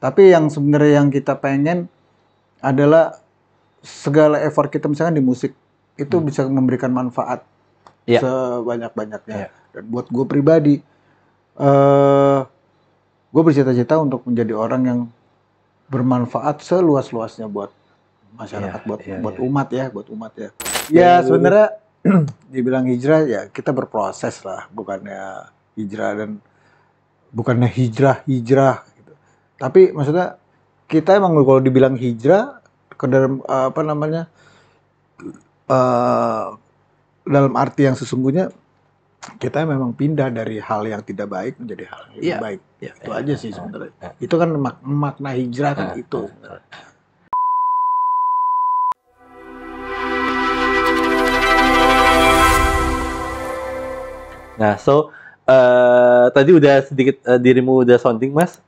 Tapi yang sebenarnya yang kita pengen adalah segala effort kita misalkan di musik itu bisa memberikan manfaat sebanyak-banyaknya. Dan buat gue pribadi, gue bercita-cita untuk menjadi orang yang bermanfaat seluas-luasnya buat masyarakat, buat umat ya. Ya sebenarnya dibilang hijrah ya kita berproses lah, bukannya hijrah gitu. Tapi maksudnya kita emang kalau dibilang hijrah ke dalam dalam arti yang sesungguhnya kita memang pindah dari hal yang tidak baik menjadi hal yang lebih baik. Itu aja sih sebenarnya. Itu kan makna hijrah kan itu. Nah, tadi udah sedikit dirimu udah sounding Mas,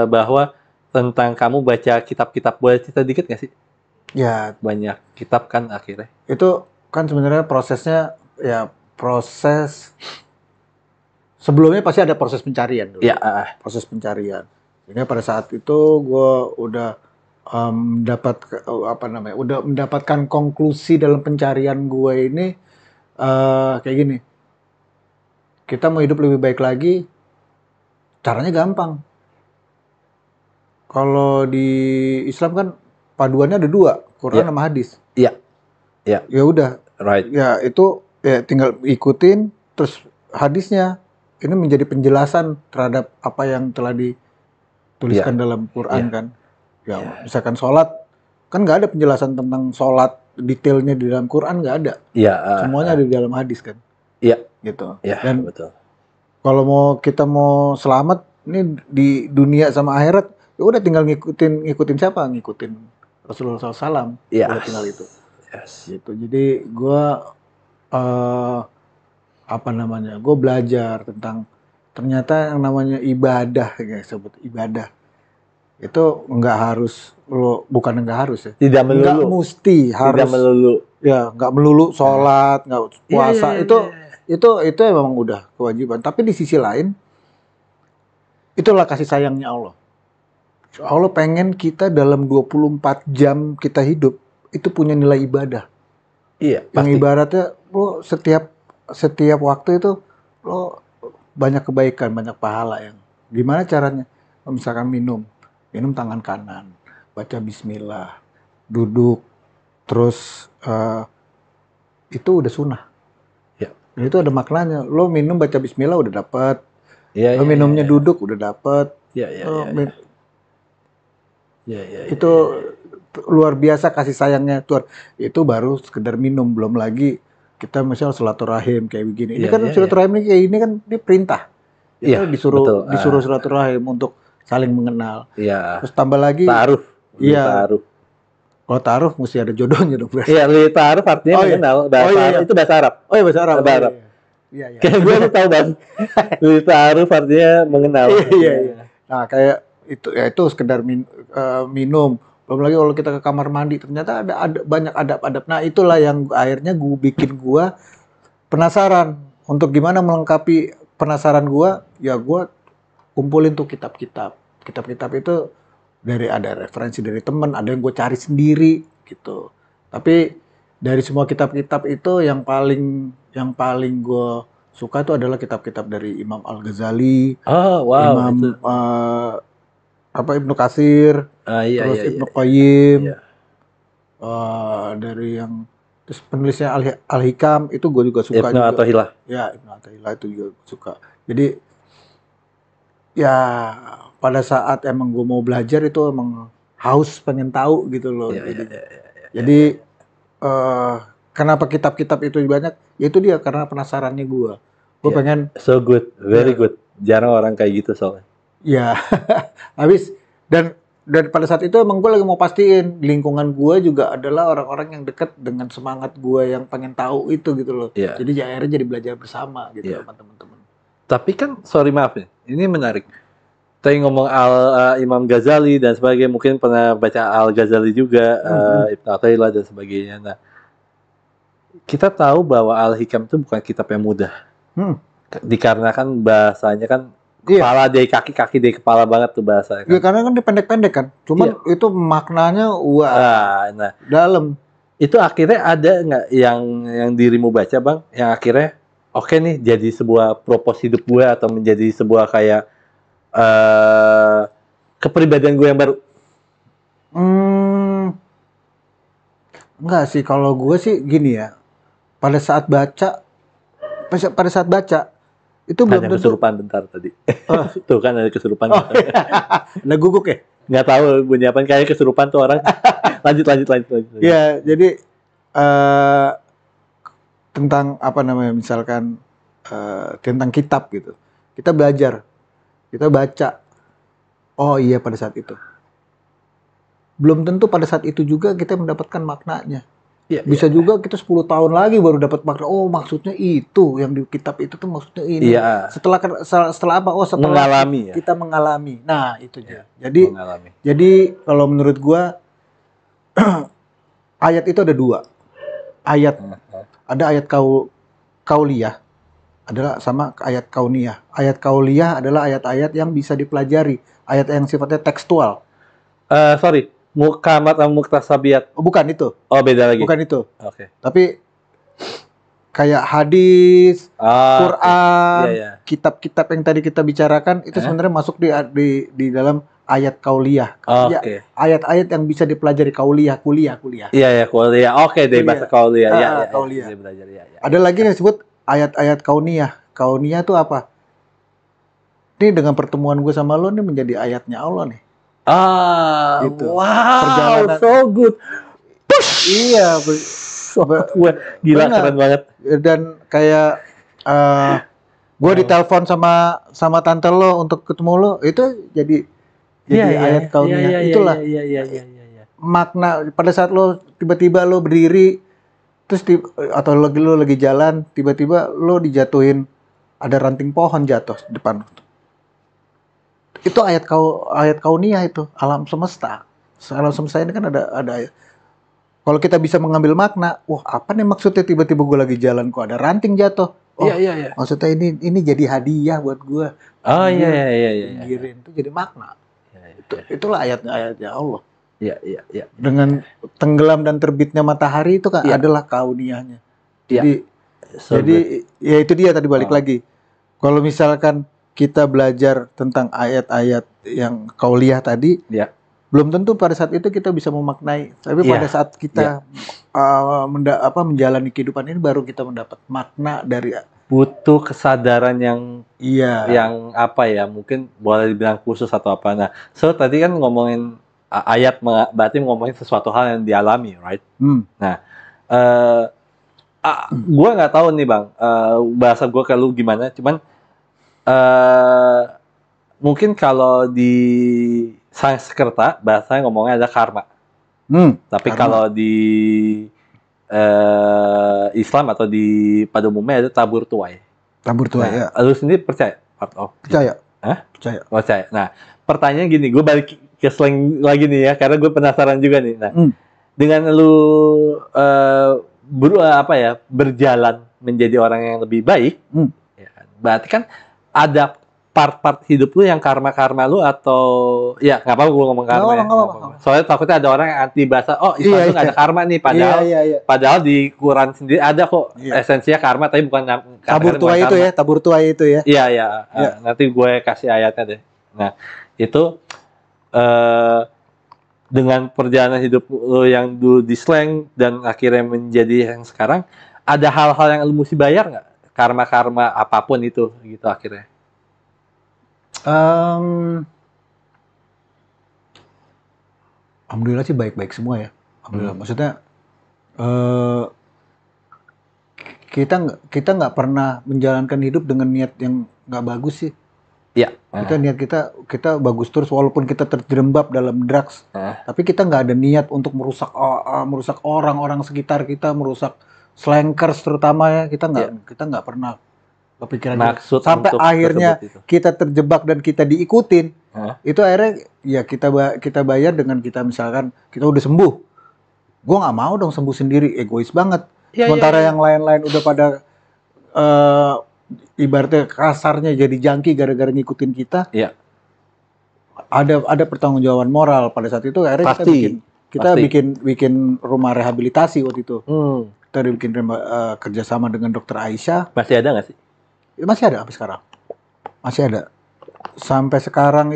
bahwa tentang kamu baca kitab-kitab, boleh cerita dikit nggak sih? Ya, banyak kitab kan akhirnya. Itu kan sebenarnya prosesnya ya proses sebelumnya pasti ada proses pencarian dulu. Ya, proses pencarian. Ini pada saat itu gue udah udah mendapatkan konklusi dalam pencarian gue ini kayak gini. Kita mau hidup lebih baik lagi, caranya gampang. Kalau di Islam kan paduannya ada dua, Quran sama hadis. Iya. Ya udah. Right. Ya itu ya tinggal ikutin, terus hadisnya ini menjadi penjelasan terhadap apa yang telah dituliskan dalam Quran kan. Ya misalkan sholat, kan nggak ada penjelasan tentang sholat detailnya di dalam Quran, nggak ada. Semuanya ada di dalam hadis kan. Iya. Gitu. Dan betul. Kalau kita mau selamat ini di dunia sama akhirat, ya udah tinggal ngikutin siapa? Ngikutin Rasulullah SAW. Udah tinggal itu. Gitu. Jadi gue gue belajar tentang ternyata yang namanya ibadah, guys, sebut ibadah itu nggak harus bukan nggak harus ya. Tidak melulu. Nggak mesti harus. Tidak melulu. Ya nggak melulu sholat, nggak puasa itu memang udah kewajiban. Tapi di sisi lain itulah kasih sayangnya Allah. Allah pengen kita dalam 24 jam kita hidup itu punya nilai ibadah. Iya, yang pasti. Ibaratnya lo setiap waktu itu lo banyak kebaikan, banyak pahala yang gimana caranya? Misalkan minum tangan kanan, baca bismillah, duduk, terus itu udah sunnah. Dan itu ada maknanya. Lo minum baca bismillah udah dapet. Lo minumnya duduk udah dapet. Itu luar biasa kasih sayangnya Tuhan. Itu baru sekedar minum, belum lagi kita misalnya silaturahim kayak begini. Ini kan silaturahim ini kayak ini kan dia perintah. Kita disuruh silaturahim untuk saling mengenal. Terus tambah lagi ta'aruf. Ta'aruf. Kalau ta'aruf mesti ada jodohnya dong. Iya, ta'aruf artinya mengenal. Itu bahasa Arab. Oh iya, bahasa Arab. Bahasa Arab. Iya. Kayak gue tahu bang. Ta'aruf artinya mengenal. Iya. Nah, kayak itu sekedar minum. Belum lagi kalau kita ke kamar mandi ternyata ada banyak adab-adab. Nah, itulah yang akhirnya bikin gue penasaran untuk gimana melengkapi penasaran gue. Ya gue kumpulin tuh kitab-kitab. Kitab-kitab itu ada referensi dari temen, ada yang gue cari sendiri gitu. Tapi dari semua kitab-kitab itu yang paling gue suka itu adalah kitab-kitab dari Imam Al-Ghazali, Imam Ibnu Katsir, terus Ibnu Qayyim, dari yang terus penulisnya Al-Hikam itu gue juga suka. Ibnu Athaillah. Ya, Ibnu Athaillah itu juga suka. Jadi ya pada saat emang gue mau belajar itu emang haus pengen tahu gitu loh. Jadi kenapa kitab-kitab itu banyak? Ya itu dia karena penasarannya gue. Gue pengen. So good, very good. Jarang orang kayak gitu soalnya. Ya, habis dan pada saat itu emang gue lagi mau pastiin lingkungan gue juga adalah orang-orang yang dekat dengan semangat gue yang pengen tahu itu gitu loh. Jadi akhirnya jadi belajar bersama gitu sama teman-teman. Tapi kan, sorry maaf nih, ini menarik. Tadi ngomong Imam Ghazali dan sebagainya, mungkin pernah baca Al-Ghazali juga, Ibnu Athaillah dan sebagainya. Nah, kita tahu bahwa Al-Hikam itu bukan kitab yang mudah. Dikarenakan bahasanya kan kepala dari kaki dari kepala banget tuh bahasanya. Ya karena kan dia pendek-pendek kan. Cuman itu maknanya wah Nah, dalam. itu akhirnya ada nggak yang dirimu baca bang? Yang akhirnya oke nih jadi sebuah propos hidup gue atau menjadi sebuah kayak kepribadian gue yang baru? Enggak sih, kalau gue sih gini ya. Pada saat baca itu belum Hanya tentu. kesurupan bentar tadi. Tuh kan ada kesurupan. Oh, ada guguk ya? Nggak tahu bunyi apa, kayak kesurupan tuh orang. lanjut. Ya, jadi tentang apa namanya, misalkan tentang kitab gitu. Kita belajar, kita baca. Oh iya pada saat itu. Belum tentu pada saat itu juga kita mendapatkan maknanya. Bisa juga kita 10 tahun lagi baru dapat makna. Oh maksudnya itu yang di kitab itu tuh maksudnya ini. Setelah apa? Oh setelah mengalami, kita mengalami. Nah itu dia. Mengalami. Jadi kalau menurut gua ayat itu ada 2. Ayat ada ayat kauliyah adalah sama ayat kauniyah. Ayat kauliyah adalah ayat-ayat yang bisa dipelajari, ayat yang sifatnya tekstual. Sorry, mukamat atau muktasabiat? Oh, bukan itu. Oh, beda lagi. Bukan itu. Oke. Tapi kayak hadis, Quran, kitab-kitab yang tadi kita bicarakan itu sebenarnya masuk di dalam ayat kauliyah. Ya, ayat-ayat yang bisa dipelajari kuliah. Iya, kuliah. Oke, dari bahasa kuliah. Iya, kuliah. Ada lagi yang disebut ayat-ayat kauniyah. Kauniyah itu apa? Ini dengan pertemuan gue sama lo nih menjadi ayatnya Allah nih. Gitu. Wow, perjalanan. So good. Push. Iya, gila keren banget. Dan kayak gue ditelepon sama tante lo untuk ketemu lo, itu jadi ayat kauniyah. Itulah makna pada saat lo tiba-tiba lo berdiri terus atau lo lagi jalan tiba-tiba lo dijatuhin, ada ranting pohon jatuh di depan. Itu ayat kauniyah, itu alam semesta. Alam semesta ini kan ada ayat. Kalau kita bisa mengambil makna, wah apa nih maksudnya tiba-tiba gue lagi jalan kok ada ranting jatuh. Oh, iya. Maksudnya ini jadi hadiah buat gue. Oh iya. Giring itu jadi makna. Itulah ayatnya Allah. Iya. Dengan tenggelam dan terbitnya matahari itu kan adalah kauniyahnya. Jadi ya itu dia tadi balik lagi. Kalau misalkan kita belajar tentang ayat-ayat yang kauliyah tadi, belum tentu pada saat itu kita bisa memaknai. Tapi pada saat kita menjalani kehidupan ini baru kita mendapat makna dari. Butuh kesadaran yang apa ya, mungkin boleh dibilang khusus atau apa. Nah, tadi kan ngomongin ayat berarti ngomongin sesuatu hal yang dialami, right? Nah, gue nggak tahu nih bang, bahasa gue ke lu gimana, cuman mungkin kalau di Sanskerta bahasanya ngomongnya ada karma. Tapi kalau di Islam atau pada umumnya ada tabur tuai. Ya. Lu sendiri percaya? Percaya. Hah? Percaya. Nah, pertanyaan gini, gue balik ke slang lagi nih ya, karena gue penasaran juga nih. Nah, dengan lu berjalan menjadi orang yang lebih baik, ya kan? Berarti kan ada part-part hidup lu yang karma lu atau ya nggak apa-apa gue ngomong karma ya. Soalnya takutnya ada orang yang anti bahasa Islam itu nggak ada karma nih, padahal di Quran sendiri ada kok esensinya karma, tapi bukan tabur tuai itu ya. Iya. Nanti gue kasih ayatnya deh. Nah itu dengan perjalanan hidup lu yang dulu di slang dan akhirnya menjadi yang sekarang, ada hal-hal yang lu mesti bayar nggak? Karma apapun itu gitu akhirnya. Alhamdulillah sih baik-baik semua ya. Alhamdulillah. Maksudnya kita nggak pernah menjalankan hidup dengan niat yang nggak bagus sih. Iya. Niat kita bagus terus walaupun kita terjerembab dalam drugs. Tapi kita nggak ada niat untuk merusak orang-orang sekitar kita, merusak slankers terutama ya. Kita nggak pernah kepikiran maksud sampai akhirnya kita terjebak dan kita diikutin. Itu akhirnya ya kita bayar dengan kita misalkan kita udah sembuh. Gue nggak mau dong sembuh sendiri, egois banget. Sementara yang lain-lain udah pada ibaratnya kasarnya jadi jangki gara-gara ngikutin kita, Iya. ada pertanggungjawaban moral pada saat itu. Akhirnya Pasti. kita Pasti. bikin rumah rehabilitasi waktu itu. Hmm. Kita bikin kerjasama dengan Dokter Aisyah. Masih ada nggak sih? Masih ada sampai sekarang. Masih ada. Sampai sekarang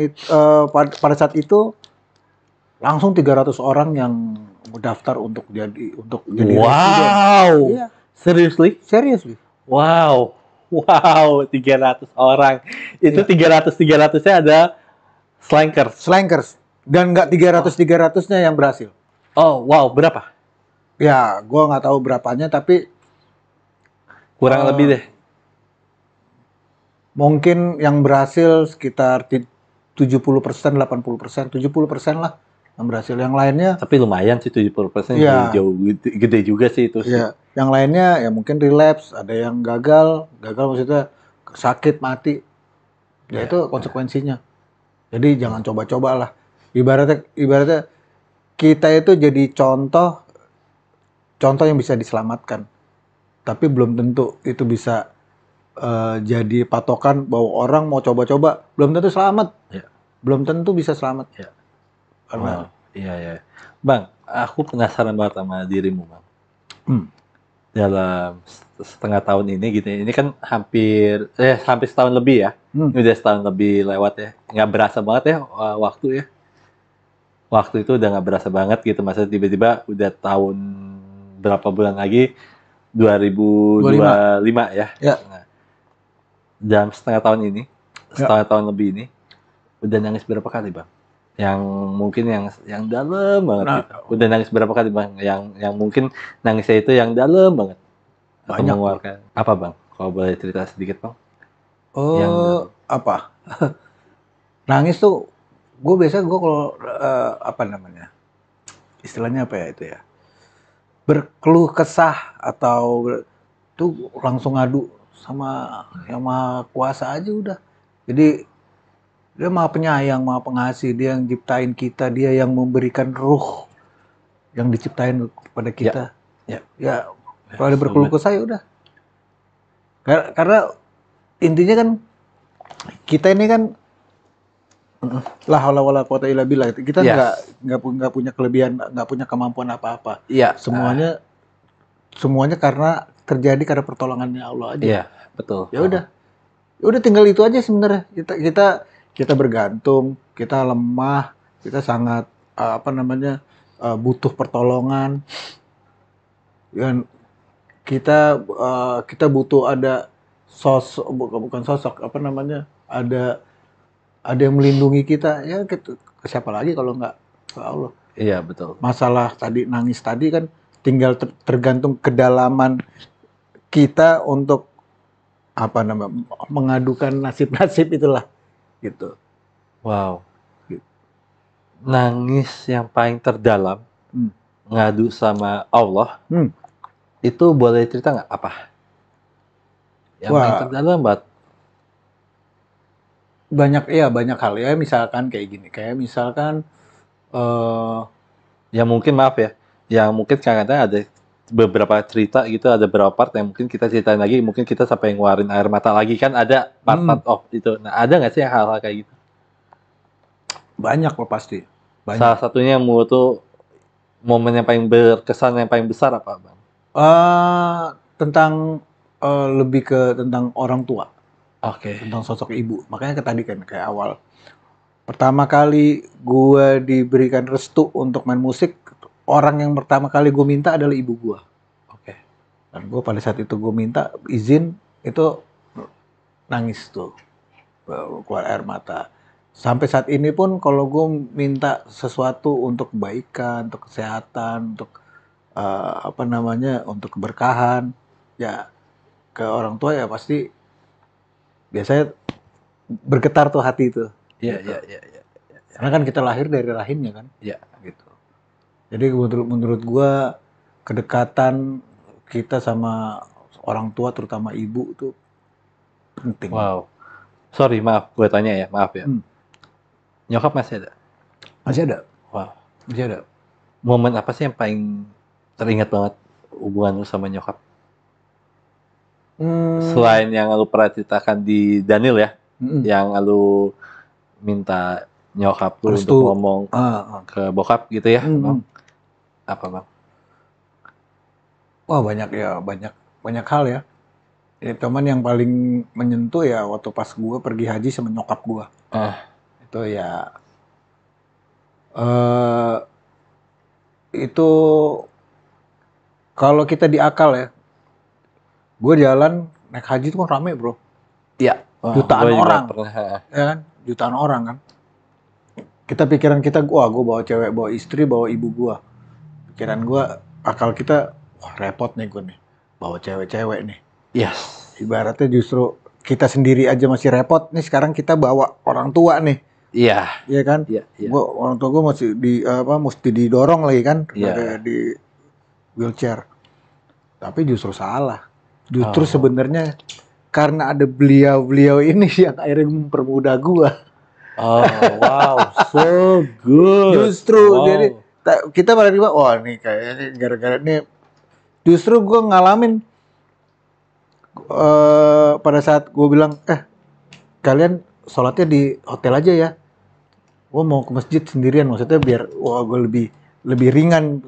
pada saat itu langsung 300 orang yang mendaftar untuk jadi residen. Wow. Iya, Seriously? serius. Wow. Wow, 300 orang. Itu Iya. 300-300-nya ada slankers. Slankers. Dan nggak 300-300-nya yang berhasil. Oh, wow, berapa? Ya, gua nggak tahu berapanya, tapi Kurang lebih deh. mungkin yang berhasil sekitar 70%, 80%, 70% lah yang berhasil. Yang lainnya, Tapi lumayan sih 70%, Iya. jauh gede juga sih itu. ya, yang lainnya ya mungkin relapse, ada yang gagal maksudnya sakit, mati. Ya, Ya, itu konsekuensinya. Jadi jangan coba-coba lah. Ibaratnya kita itu jadi contoh yang bisa diselamatkan. Tapi belum tentu itu bisa jadi patokan bahwa orang mau coba-coba, belum tentu selamat. Ya. Belum tentu bisa selamat. Ya. Karena Iya, ya. Bang, aku penasaran banget sama dirimu, Bang. Dalam setengah tahun ini gitu ya. Ini kan hampir setahun lebih ya. Ini udah setahun lebih lewat ya. Nggak berasa banget ya waktu ya. Waktu itu udah nggak berasa banget gitu. Masa tiba-tiba udah tahun berapa bulan lagi 2025 ya. Ya. Nah, dalam setengah tahun ini, setengah tahun lebih ini, udah nangis berapa kali, Bang? Yang mungkin yang dalam banget Nah, gitu. Udah nangis berapa kali, Bang? Yang mungkin nangisnya itu yang dalam banget. Atau banyak. mengeluarkan apa, Bang? Kalau boleh cerita sedikit, Bang? Apa? Nangis tuh, gue kalau apa namanya? Istilahnya apa ya itu ya? Berkeluh kesah atau tuh langsung ngadu sama yang maha kuasa aja udah. Jadi dia maha penyayang, maha pengasih, dia yang ciptain kita, dia yang memberikan ruh yang diciptain kepada kita. Ya kalau ada berkeluh kesah ya udah. Karena intinya kan kita ini kan la haula wala quwata illa billah. Kita nggak punya kelebihan, nggak punya kemampuan apa-apa. Iya. Semuanya karena terjadi karena pertolongannya Allah aja. Iya, betul. Ya udah tinggal itu aja sebenarnya. Kita bergantung, kita lemah, kita sangat butuh pertolongan. Dan kita butuh ada sosok, bukan sosok, ada yang melindungi kita. Ya gitu. Ke siapa lagi kalau nggak ke Allah. Iya, betul. Masalah tadi nangis tadi kan tinggal tergantung kedalaman kita untuk mengadukan nasib-nasib itulah gitu. Wow. Nangis yang paling terdalam ngadu sama Allah. Itu boleh cerita nggak apa? Yang paling terdalam banget. Banyak hal ya, misalkan kayak gini, kayak misalkan ya mungkin maaf ya, yang mungkin kadang-kadang ada beberapa cerita gitu, ada beberapa part yang mungkin kita ceritain lagi, mungkin kita sampai ngeluarin air mata lagi, kan ada part-part of itu. Nah, ada nggak sih hal-hal kayak gitu? Banyak loh pasti. Banyak. Salah satunya yang menurut tuh momen yang paling berkesan, yang paling besar apa, Bang? Tentang lebih ke tentang orang tua. Oke. Tentang sosok ibu. Makanya tadi kan kayak awal. Pertama kali gue diberikan restu untuk main musik, orang yang pertama kali gue minta adalah ibu gue. Oke. Dan gue pada saat itu gue minta izin, itu nangis tuh, keluar air mata. Sampai saat ini pun kalau gue minta sesuatu untuk kebaikan, untuk kesehatan, untuk untuk keberkahan, ya ke orang tua ya pasti biasanya bergetar tuh hati itu. Iya. Karena kan kita lahir dari rahimnya kan. Iya. Gitu. Jadi menurut gue kedekatan kita sama orang tua, terutama ibu, itu penting. Wow. Sorry, maaf, gue tanya ya, maaf ya. Nyokap masih ada? Masih ada. Wow. Masih ada. Momen apa sih yang paling teringat banget hubungan lu sama nyokap? Selain yang lu pernah ceritakan di Daniel ya, yang lu minta nyokap lu Restu. untuk ngomong ke bokap gitu ya, Bang. Apa, Bang? Wah, banyak hal ya. Ya, cuman yang paling menyentuh ya waktu pas gue pergi haji sama nyokap gue. Itu ya, itu kalau kita di akal ya, gue jalan naik haji itu kan rame bro, Iya. jutaan Gua juga orang, pernah. ya kan, jutaan orang kan. Kita pikiran kita, wah gue bawa cewek, bawa istri, bawa ibu gue. Pikiran gue, akal kita, wah repot nih gue nih, bawa cewek-cewek nih. Yes. Ibaratnya justru kita sendiri aja masih repot nih, sekarang kita bawa orang tua nih. Iya. Iya kan? Iya. Gua orang tua gue masih mesti didorong lagi kan, Iya. di wheelchair. Tapi justru salah. Justru sebenarnya karena ada beliau-beliau ini yang akhirnya mempermudah gua. Oh, wow, so good. Justru jadi kita pada tiba, wah nih kayaknya gara-gara ini. Justru gua ngalamin pada saat gua bilang, kalian sholatnya di hotel aja ya. Gua mau ke masjid sendirian, maksudnya biar gua lebih ringan.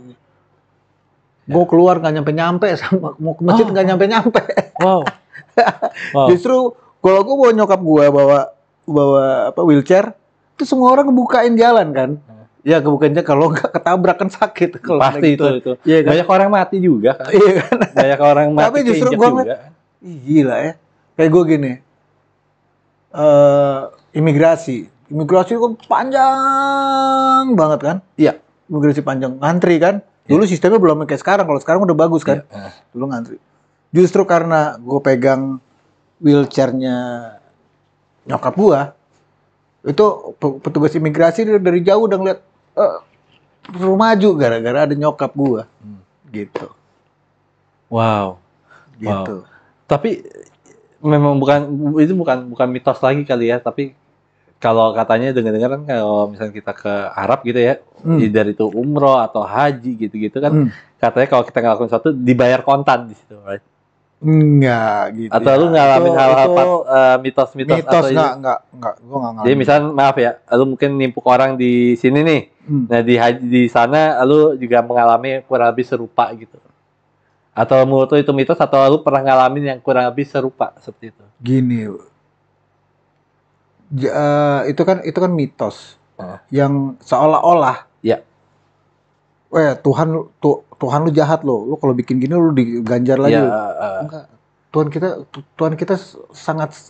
Gue keluar nggak nyampe-nyampe, sama mau ke masjid nggak nyampe-nyampe. Wow. Justru kalau gue bawa nyokap gue bawa wheelchair, itu semua orang ngebukain jalan kan. Ya kebukain jalan, kalau nggak ketabrak kan sakit. Pasti gitu. itu. Iya, kan? Banyak orang mati juga kan. Iya kan. Banyak orang mati. Tapi justru gue ngeliat, gila ya. Kayak gue gini, imigrasi kan panjang banget kan. Iya. Imigrasi panjang, ngantri kan. Dulu sistemnya belum kayak sekarang. Kalau sekarang udah bagus kan. Dulu ngantri. Justru karena gue pegang wheelchairnya nyokap gue, itu petugas imigrasi dari jauh udah ngeliat perlu maju gara-gara ada nyokap gue. Gitu. Wow. Gitu. Tapi memang bukan mitos lagi kali ya. Tapi kalau katanya dengar-dengar kan kalau misalnya kita ke Arab gitu ya, either itu umroh atau haji gitu-gitu kan, katanya kalau kita ngelakuin sesuatu dibayar kontan di situ, right? Enggak gitu. Atau lu ngalamin hal-hal mitos-mitos atau enggak, gua enggak ngalamin. Jadi misalnya maaf ya, lu mungkin nimpuk orang di sini nih. Nah di sana lu juga mengalami kurang lebih serupa gitu. Atau menurut lu itu mitos atau lu pernah ngalamin yang kurang lebih serupa seperti itu? Gini, itu kan mitos yang seolah-olah Tuhan lu jahat lu kalau bikin gini lu diganjar lagi. Enggak. Tuhan kita sangat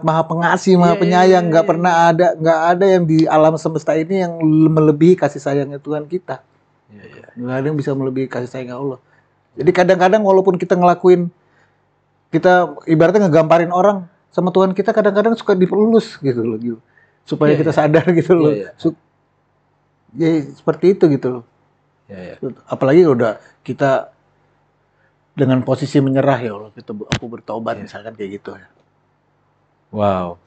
maha pengasih, maha penyayang. Nggak ada yang di alam semesta ini yang melebihi kasih sayangnya Tuhan kita. Nggak ada yang bisa melebihi kasih sayang Allah. Jadi kadang-kadang walaupun kita kita ibaratnya ngegamparin orang sama Tuhan kita, kadang-kadang suka diperlus gitu loh, gitu. Supaya kita sadar gitu loh. Ya seperti itu gitu loh. Apalagi udah kita dengan posisi menyerah, ya Allah, aku bertobat misalkan kayak gitu ya. Wow.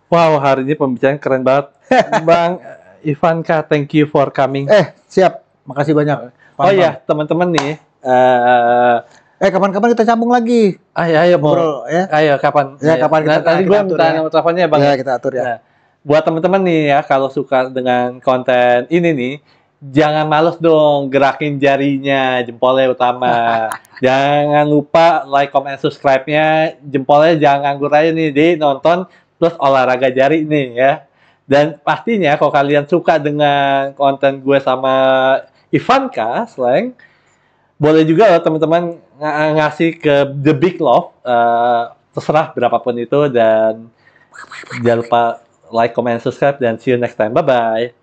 Wow, hari ini pembicaraan keren banget. Bang Ivanka, thank you for coming. Siap. Makasih banyak. Iya, teman-teman nih. Kapan-kapan kita sambung lagi. Ayo Bro, ya. Ayo kapan? Ya, kapan kita nanti gue minta nomor teleponnya Bang. Ya, kita atur ya. Nah, buat teman-teman nih ya, kalau suka dengan konten ini nih, jangan males dong gerakin jarinya, jempolnya utama. Jangan lupa like, comment, subscribe-nya, jempolnya jangan nganggur aja nih, di nonton terus olahraga jari nih ya. Dan pastinya kalau kalian suka dengan konten gue sama Ivanka Slang, boleh juga loh teman-teman ngasih ke The Big Love, terserah berapapun itu, dan jangan lupa like, comment, subscribe, dan see you next time. Bye-bye.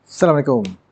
Assalamualaikum.